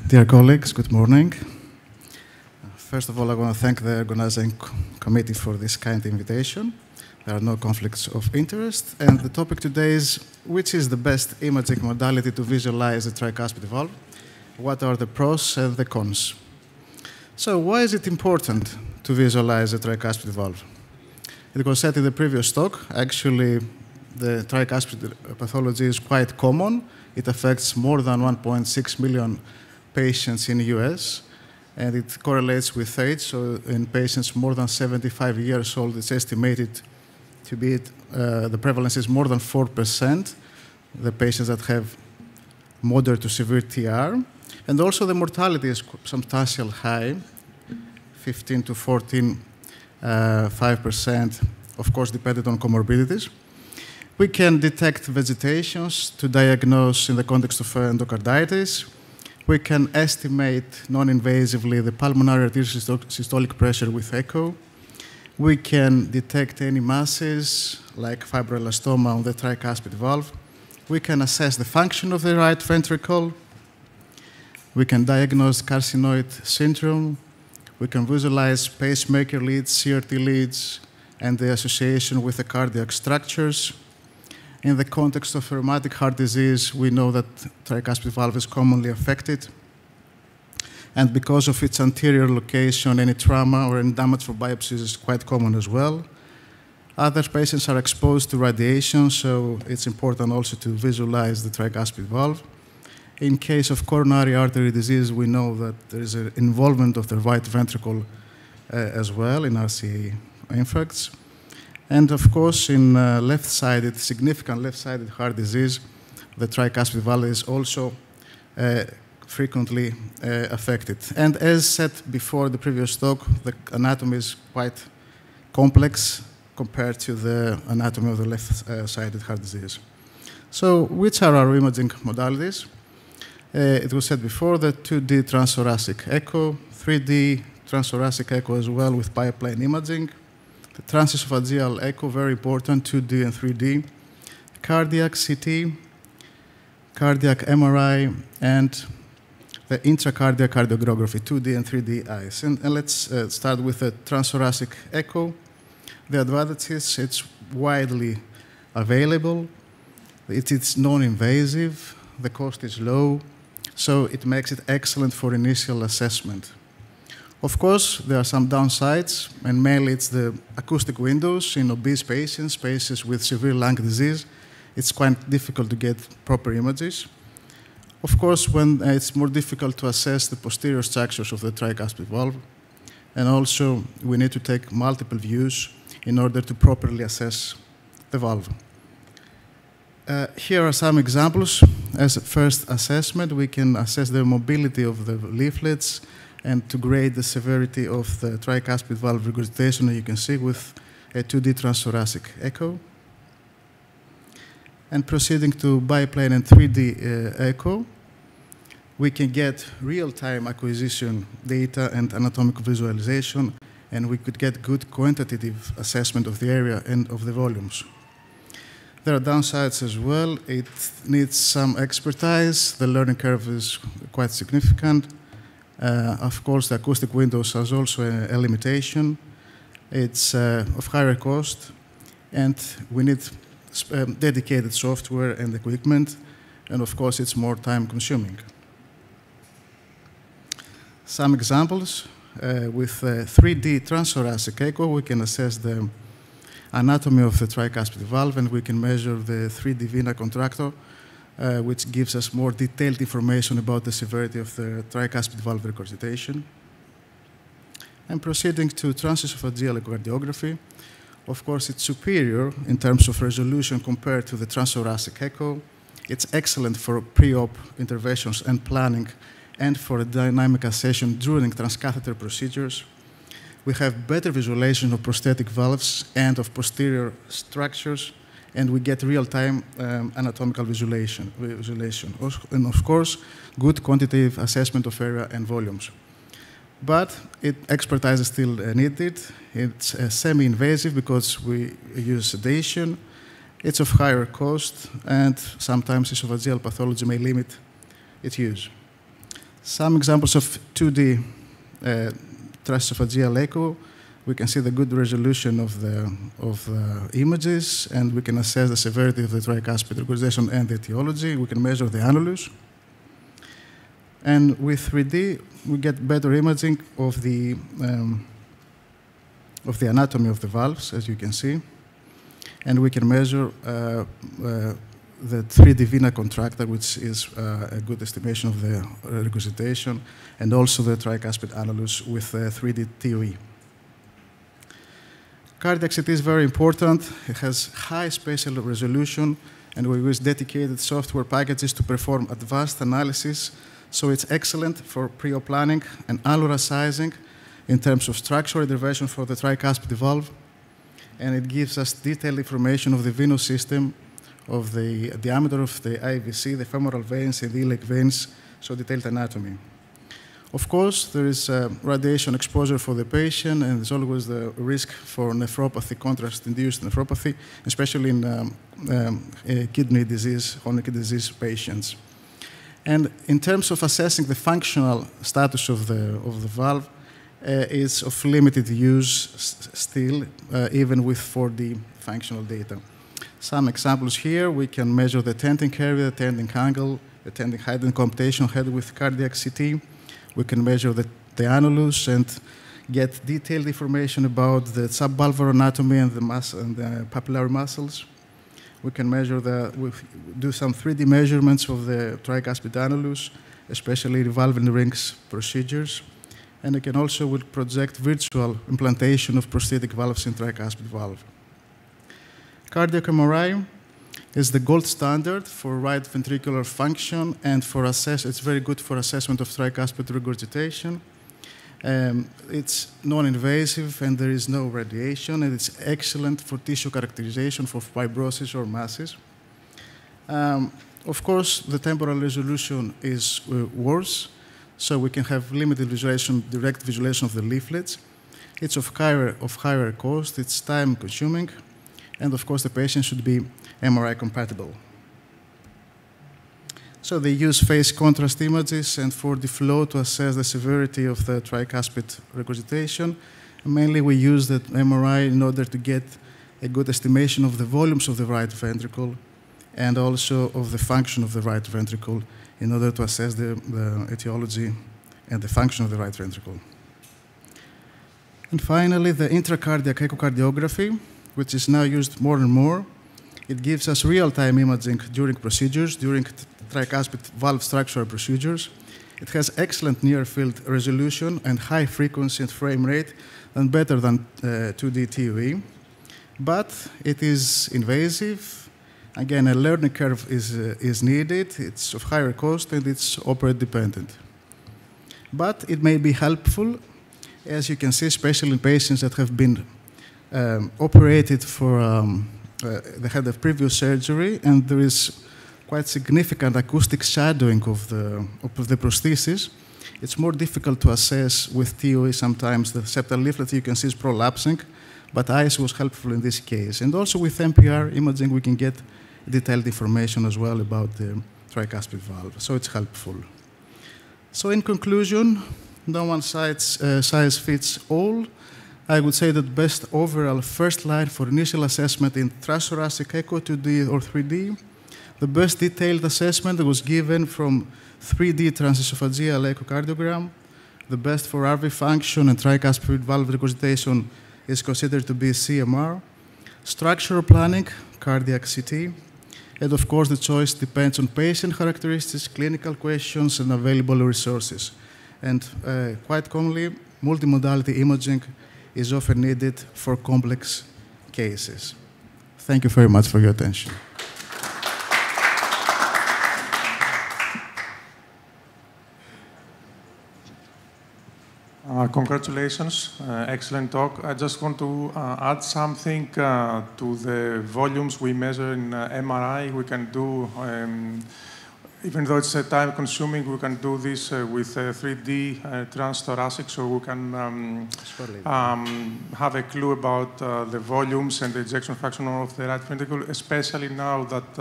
Dear colleagues, good morning. First of all, I want to thank the organizing committee for this kind invitation. There are no conflicts of interest. And the topic today is, which is the best imaging modality to visualize the tricuspid valve? What are the pros and the cons? So why is it important to visualize the tricuspid valve? It was said in the previous talk, actually, the tricuspid pathology is quite common. It affects more than 1.6 million patients in the US, and it correlates with age. So in patients more than 75 years old, it's estimated to be, the prevalence is more than 4%, the patients that have moderate to severe TR. And also the mortality is substantially high, 15 to 5%, of course, dependent on comorbidities. We can detect vegetations to diagnose in the context of endocarditis. We can estimate non-invasively the pulmonary arterial systolic pressure with echo. We can detect any masses like fibroelastoma on the tricuspid valve. We can assess the function of the right ventricle. We can diagnose carcinoid syndrome. We can visualize pacemaker leads, CRT leads, and the association with the cardiac structures. In the context of rheumatic heart disease, we know that tricuspid valve is commonly affected. And because of its anterior location, any trauma or any damage from biopsies is quite common as well. Other patients are exposed to radiation, so it's important also to visualize the tricuspid valve. In case of coronary artery disease, we know that there is an involvement of the right ventricle as well in RCA infarcts. And of course, in left-sided, significant left-sided heart disease, the tricuspid valve is also frequently affected. And as said before the previous talk, the anatomy is quite complex compared to the anatomy of the left-sided heart disease. So which are our imaging modalities? It was said before that 2D transthoracic echo, 3D transthoracic echo as well with biplane imaging, the transesophageal echo, very important, 2D and 3D, cardiac CT, cardiac MRI, and the intracardiac cardiography, 2D and 3D eyes. And let's start with the transthoracic echo. The advantages, it's widely available, it's non-invasive, the cost is low, so it makes it excellent for initial assessment. Of course, there are some downsides, and mainly it's the acoustic windows in obese patients, patients with severe lung disease. It's quite difficult to get proper images. Of course, when it's more difficult to assess the posterior structures of the tricuspid valve, and also we need to take multiple views in order to properly assess the valve. Here are some examples. As a first assessment, we can assess the mobility of the leaflets and to grade the severity of the tricuspid valve regurgitation, you can see with a 2D transthoracic echo. And proceeding to biplane and 3D echo, we can get real-time acquisition data and anatomical visualization, and we could get good quantitative assessment of the area and of the volumes. There are downsides as well. It needs some expertise. The learning curve is quite significant. Of course, the acoustic windows has also a limitation. It's of higher cost, and we need dedicated software and equipment, and of course, it's more time-consuming. Some examples. With 3D transthoracic echo, we can assess the anatomy of the tricuspid valve, and we can measure the 3D vena contractor, which gives us more detailed information about the severity of the tricuspid valve regurgitation. And proceeding to transesophageal echocardiography, of course, it's superior in terms of resolution compared to the transthoracic echo. It's excellent for pre-op interventions and planning, and for a dynamic assessment during transcatheter procedures. We have better visualization of prosthetic valves and of posterior structures, and we get real-time anatomical visualization. And of course, good quantitative assessment of area and volumes. But expertise is still needed. It's semi-invasive because we use sedation. It's of higher cost, and sometimes esophageal pathology may limit its use. Some examples of 2D transesophageal echo. We can see the good resolution of the images, and we can assess the severity of the tricuspid regurgitation and the etiology. We can measure the annulus. And with 3D, we get better imaging of the anatomy of the valves, as you can see. And we can measure the 3D vena contracta, which is a good estimation of the regurgitation, and also the tricuspid annulus with 3D TOE. Cardiac CT is very important. It has high spatial resolution, and we use dedicated software packages to perform advanced analysis. So it's excellent for pre-op planning and alveolar sizing in terms of structural intervention for the tricuspid valve. And it gives us detailed information of the venous system, of the diameter of the IVC, the femoral veins and the iliac veins, so detailed anatomy. Of course, there is radiation exposure for the patient, and there's always the risk for nephropathy, contrast-induced nephropathy, especially in kidney disease, chronic kidney disease patients. And in terms of assessing the functional status of the valve, it's of limited use still, even with 4D functional data. Some examples here, we can measure the tenting area, the tenting angle, the tenting height and computational head with cardiac CT. We can measure the annulus and get detailed information about the subvalvular anatomy and the papillary muscles. We can measure we do some 3D measurements of the tricuspid annulus, especially revolving rings procedures. And we can also project virtual implantation of prosthetic valves in tricuspid valve. Cardiac MRI is the gold standard for right ventricular function, and it's very good for assessment of tricuspid regurgitation. It's non-invasive, and there is no radiation, and it's excellent for tissue characterization for fibrosis or masses. Of course, the temporal resolution is worse, so we can have limited visualization, direct visualization of the leaflets. It's of higher cost, it's time-consuming, and of course, the patient should be MRI compatible. So they use phase contrast images and 4D flow to assess the severity of the tricuspid regurgitation. And mainly, we use the MRI in order to get a good estimation of the volumes of the right ventricle and also of the function of the right ventricle in order to assess the etiology and the function of the right ventricle. And finally, the intracardiac echocardiography, which is now used more and more. It gives us real-time imaging during procedures, during tricuspid valve structural procedures. It has excellent near-field resolution and high frequency and frame rate, and better than 2D TOE. But it is invasive. Again, a learning curve is needed. It's of higher cost, and it's operator dependent. But it may be helpful, as you can see, especially in patients that have been operated for, they had a previous surgery, and there is quite significant acoustic shadowing of the prosthesis. It's more difficult to assess with TOE sometimes. The septal leaflet you can see is prolapsing, but ICE was helpful in this case. And also with MPR imaging, we can get detailed information as well about the tricuspid valve, so it's helpful. So in conclusion, no one size fits all. I would say that best overall first line for initial assessment in transthoracic echo 2D or 3D. The best detailed assessment was given from 3D transesophageal echocardiogram. The best for RV function and tricuspid valve regurgitation is considered to be CMR. Structural planning, cardiac CT. And of course, the choice depends on patient characteristics, clinical questions, and available resources. And quite commonly, multimodality imaging is often needed for complex cases. Thank you very much for your attention. Congratulations, excellent talk. I just want to add something to the volumes we measure in MRI. We can do, even though it's time consuming, we can do this with 3D transthoracic, so we can have a clue about the volumes and the ejection fraction of the right ventricle, especially now that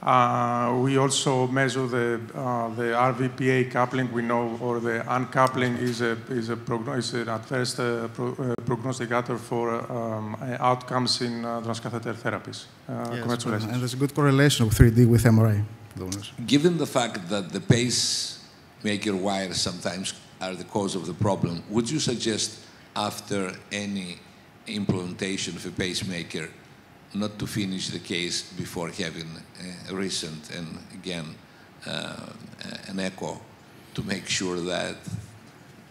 We also measure the RVPA coupling. We know, or the uncoupling is an adverse prognosticator for outcomes in transcatheter therapies. Yes, Congratulations. and there's a good correlation of 3D with MRI donors. Given the fact that the pacemaker wires sometimes are the cause of the problem, would you suggest after any implantation of a pacemaker not to finish the case before having a recent and again an echo to make sure that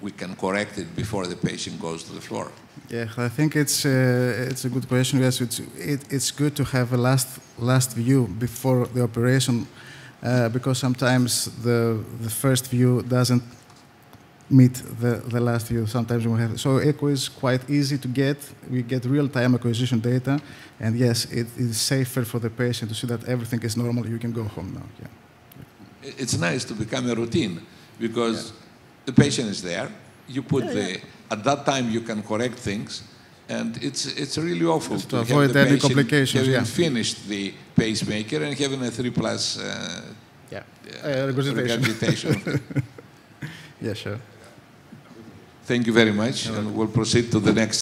we can correct it before the patient goes to the floor? Yeah, I think it's a good question. Yes, it's good to have a last view before the operation because sometimes the first view doesn't meet the last view. Sometimes we have so echo is quite easy to get. We get real-time acquisition data, and yes, it is safer for the patient to see that everything is normal. You can go home now. Yeah. It's nice to become a routine because the patient is there. You put at that time you can correct things, and it's really awful just to avoid have the any patient complications. having finished the pacemaker and having a 3+ regurgitation. Yeah, sure. Thank you very much, and we'll proceed to the next